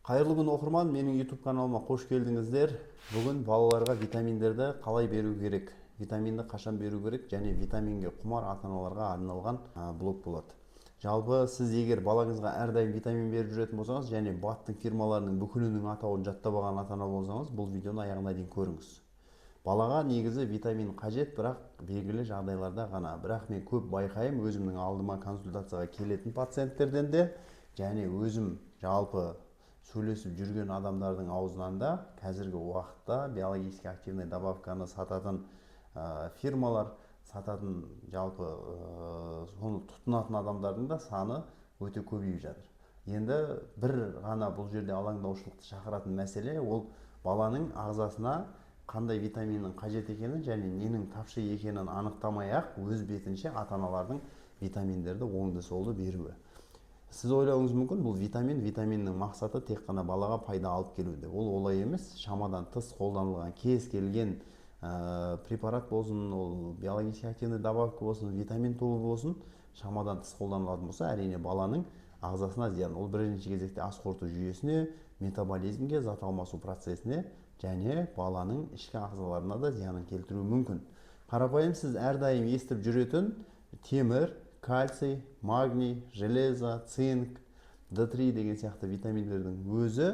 Қайырлы күн оқырман, менің YouTube каналыма қош келдіңіздер. Бүгін балаларға витаминдерді қалай беру керек, витаминді қашан беру керек және витаминге құмар ата-аналарға арналған блог болады. Жалпы сіз егер балаңызға әрдайым витамин беріп жүретін болсаңыз және баттың фирмаларының бүкілінің атауын жаттап алған ата-ана болсаңыз, бұл видеоны аяғына дейін көріңіз. Балаға негізі витамин қажет, бірақ белгілі жағдайларда ғана. Бірақ мен көп байқаймын өзімнің алдыма консультацияға келетін пациенттерден де және өзім жалпы сөйлесіп жүрген адамдардың аузынан да қазіргі уақытта биологически активный добавканы сататын фирмалар, сататын жалпы соны тұтынатын адамдардың да саны өте көбейіп жатыр. Енді бір ғана бұл жерде алаңдаушылықты шақыратын мәселе ол баланың ағзасына қандай витаминнің қажет екенін және ненің тапшы екенін анықтамай ақ өз бетінше ата-аналардың витаминдерді оңды солды беруі. Сіз ойлауыңыз мүмкін, бұл витаминнің мақсаты тек қана балаға пайда алып келуде. Ол олай емес, шамадан тыс қолданылған кез келген препарат болсын, ол биологически активный добавка болсын, витамин тобы болсын, шамадан тыс қолданылатын болса, әрине баланың ағзасына зиян. Ол бірінші кезекте ас қорыту жүйесіне, метаболизмге, зат алмасу процесіне және баланың ішкі ағзаларына да зиянын келтіруі мүмкін. Қарапайым сіз әрдайым естіп жүретін темір, кальций, магний, железо, цинк, D3 деген сияқты витаминдердің өзі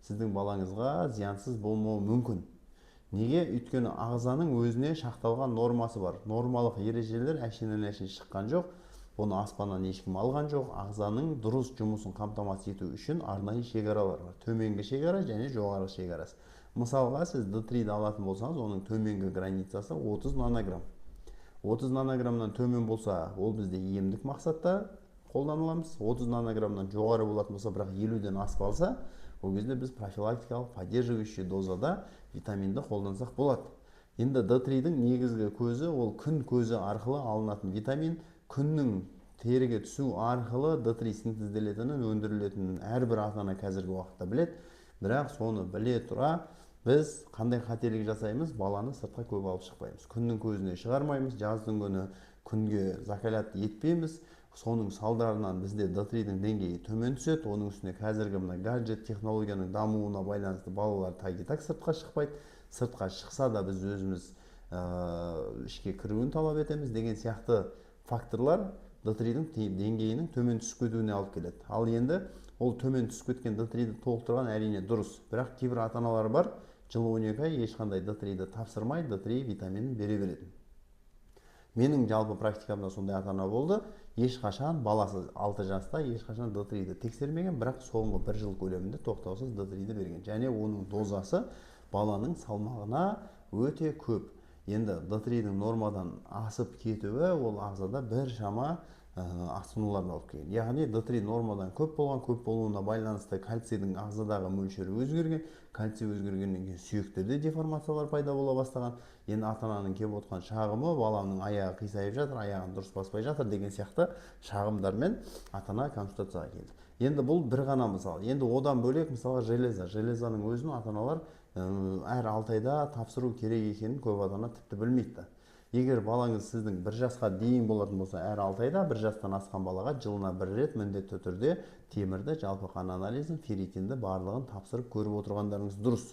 сіздің балаңызға зиянсыз болмауы мүмкін. Неге? Өйткені ағзаның өзіне шақталған нормасы бар. Нормалық ережелер әшейін шыққан жоқ. Оны аспаннан ешкім алған жоқ. Ағзаның дұрыс жұмысын қамтамасыз ету үшін арнайы шекаралар бар. Төменгі шекара және жоғарғы шекарасы. Мысалға сіз D3-ді алатын болсаңыз, оның төменгі границасы 30 нанограмм. 30 нанограммнан төмен болса, ол бізде емдік мақсатта қолданыламыз. 30 нанограммнан жоғары болатын болса, бірақ 50-ден асып алса, ол кезде біз профилактикалық поддерживающий дозада витаминді қолдансақ болады. Енді D3-дің негізгі көзі ол күн көзі арқылы алынатын витамин. Күннің теріге түсу арқылы D3 синтезделетінін, өндірілетінін әрбір ата-ана қазіргі уақытта білет. Бірақ соны біле тұра біз қандай қателік жасаймыз? Баланы сыртқа көп алып шықпаймыз. Күннің көзіне шығармаймыз, жаздың күні күнге закалят етпейміз. Соның салдарынан бізде D3-дің деңгейі төмен түседі. Оның үстіне қазіргі мына гаджет технологияның дамуына байланысты балалар тайгетак сыртқа шықпайды. Сыртқа шықса да біз өзіміз ішке кіруін талап етеміз деген сияқты факторлар D3-дің деңгейінің төмен түсіп кетуіне алып келеді. Ал енді ол төмен түсіп кеткен D3-ді толықтырған әрине дұрыс. Бірақ кейбір ата-аналар бар, жыл 12 ай ешқандай D3-ді тапсырмай D3 витаминін бере береді. Менің жалпы практикамда сондай ата-ана болды. Ешқашан баласы 6 жаста ешқашан D3-ді тексермеген, бірақ соңғы 1 жыл көлемінде тоқтаусыз D3-ді берген. Және оның дозасы баланың салмағына өте көп. Енді D3-дің нормадан асып кетуі ол ағзада бір шама асқынуларын алып келген. Яғни D3 нормадан көп болуына байланысты кальцийдің ағзадағы мөлшері өзгерген. Кальций өзгергеннен кейін сүйектерде деформациялар пайда бола бастаған. Енді ата-ананың келіп отқан шағымы баланың аяғы қисайып жатыр, аяғын дұрыс баспай жатыр деген сияқты шағымдармен ата-ана консультацияға келді. Енді бұл бір ғана мысал. Енді одан бөлек мысалға железаның өзін ата-аналар әр 6 айда тапсыру керек екенін көп ата-ана тіпті білмейді. Егер балаңыз сіздің 1 жасқа дейін болатын болса, әр 6 айда 1 жастан асқан балаға жылына 1 рет міндетті түрде темірді, жалпы қан анализін, ферритинді барлығын тапсырып көріп отырғандарыңыз дұрыс.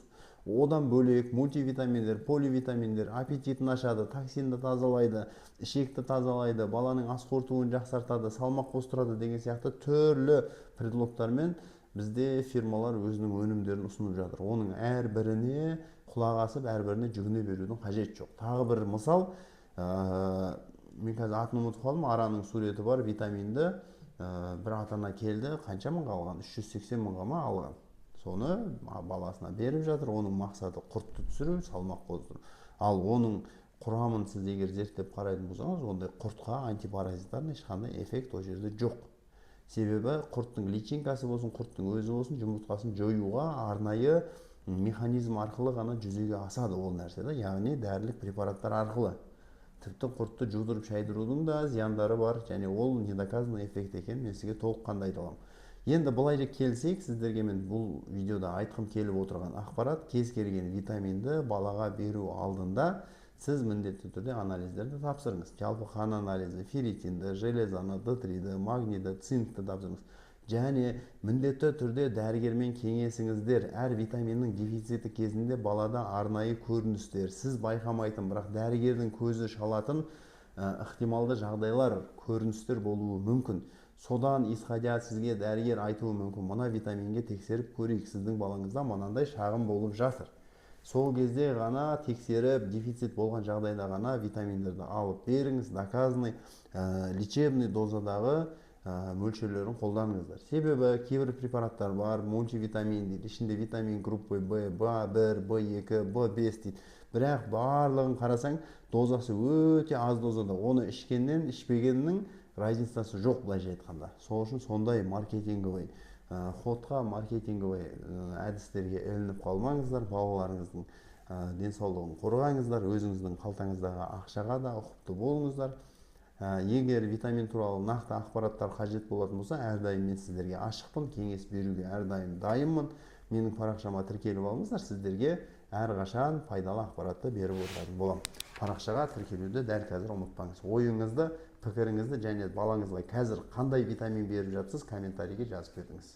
Одан бөлек мультивитаминдер, поливитаминдер аппетитін ашады, токсинді тазалайды, ішекті тазалайды, баланың ас қорытуын жақсартады, салмақ қостырады деген сияқты түрлі предлогтармен бізде фирмалар өзінің өнімдерін ұсынып жатыр. Оның әрбіріне құлақ асып, әрбіріне жүгіне берудің қажет жоқ. Тағы бір мысал, мен қазір атын ұмытып қалдым, араның суреті бар витаминді бір ата-ана келді, қанша мыңға алған? 380 мыңға ма алған? Соны баласына беріп жатыр. Оның мақсаты құртты түсіру, салмақ қоздыру. Ал оның құрамын сіз егер зерттеп қарайтын болсаңыз, ондай құртқа антипаразиттардың ешқандай эффект ол жерде жоқ. Себебі құрттың личинкасы болсын, құрттың өзі болсын, жұмыртқасын жоюға арнайы механизм арқылы ғана жүзеге асады ол нәрсе, яғни дәрілік препараттар арқылы. Тіпті құртты жудырып шайдырудың да зияндары бар, және ол недоказанный эффект екенін мен сізге толыққанды айта аламын. Енді былайша келсек, сіздерге мен бұл видеода айтқым келіп отырған ақпарат, кез келген витаминді балаға беру алдында сіз міндетті түрде анализдерді тапсырыңыз. Жалпы қан анализі, ферритинді, железаны, D3-ді, магнийді, цинкті тапсырыңыз. және міндетті түрде дәрігермен кеңесіңіздер. Әр витаминнің дефициті кезінде балада арнайы көріністер, сіз байқамайтын, бірақ дәрігердің көзі шалатын ықтималды жағдайлар, көріністер болуы мүмкін. Содан исходя сізге дәрігер айтуы мүмкін, мына витаминге тексеріп көрейік, сіздің балаңызда мынандай шағым болып жатыр. Сол кезде ғана тексеріп, дефицит болған жағдайда ғана витаминдерді алып беріңіз, доказанный лечебный дозадағы мөлшерлерін қолданыңыздар. Себебі кейбір препараттар бар, мультивитамин дейді, ішінде витамин группы В, В1, В2, В5 дейді. Бірақ барлығын қарасаң, дозасы өте аз дозада. Оны ішкеннен ішпегеннің разницасы жоқ, былайша айтқанда. Сол үшін сондай маркетинговый ходқа, маркетинговый әдістерге ілініп қалмаңыздар. Балаларыңыздың денсаулығын қорғаңыздар, өзіңіздің қалтаңыздағы ақшаға да ұқыпты болыңыздар. Егер витамин туралы нақты ақпараттар қажет болатын болса, әрдайым мен сіздерге ашықпын, кеңес беруге әрдайым дайынмын. Менің парақшама тіркеліп алыңыздар, сіздерге әрқашан пайдалы ақпаратты беріп отыратын боламын. Парақшаға тіркелуді дәл қазір ұмытпаңыз. Ойыңызды, пікіріңізді және балаңызға қазір қандай витамин беріп жатсыз, комментарийге жазып беріңіз.